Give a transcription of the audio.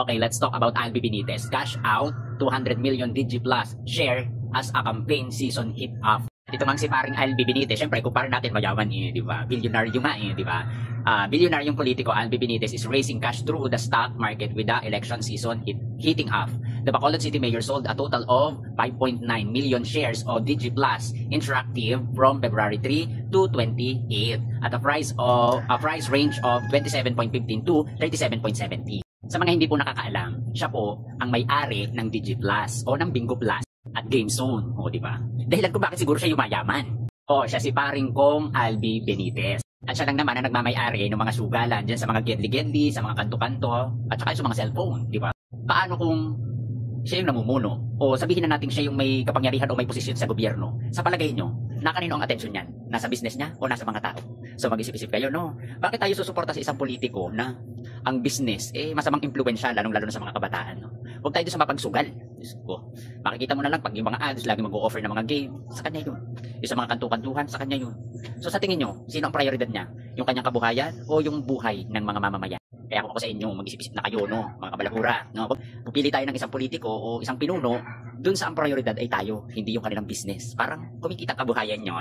Okay, let's talk about Albi Benitez. Cash out 200 million DigiPlus share as a campaign season hit off. Dito nga si paring Albi Benitez, syempre kumpara natin mayaman di ba? Bilyonaryo nga di ba? Bilyonaryong politiko Albi Benitez is raising cash through the stock market with the election season hitting off. The Bacolod City Mayor sold a total of 5.9 million shares of DigiPlus Interactive from February 3 to 28 at a price range of 27.15 to 37.70. Sa mga hindi po nakakaalam, siya po ang may-ari ng DigiPlus o ng Bingo Plus at GameZone, di ba? Dahilan kung bakit siguro siya yumayaman. Siya si paring kong Albi Benitez. At siya lang naman ang nagmamay-ari ng mga sugalan dyan sa mga gedli-gedli, sa mga kanto-kanto, at saka sa mga cellphone, di ba? Paano kung siya yung namumuno? O sabihin na natin siya yung may kapangyarihan o may posisyon sa gobyerno. Sa palagay nyo, na kanino ang atensyon niyan? Nasa business niya o nasa mga tao? So mag-isip-isip kayo, no? Bakit tayo susuporta sa isang politiko na ang business, masamang impluensya, lalong-lalo na sa mga kabataan, no? Huwag tayo doon sa mapagsugal. Makikita mo na lang pag yung mga ads, lagi mag-o-offer ng mga game, sa kanya yun. Yung sa mga kantu-kantuhan, sa kanya yun. So sa tingin nyo, sino ang prioridad niya? Yung kanyang kabuhayan o yung buhay ng mga mamamayan? Kaya ako sa inyo, mag-isip-isip na kayo, no? Mga kabalahura, no? Pupili tayo ng isang politiko o isang pinuno, dun sa ang prioridad ay tayo, hindi yung kanilang business. Parang kumikita kabuhayan nyo,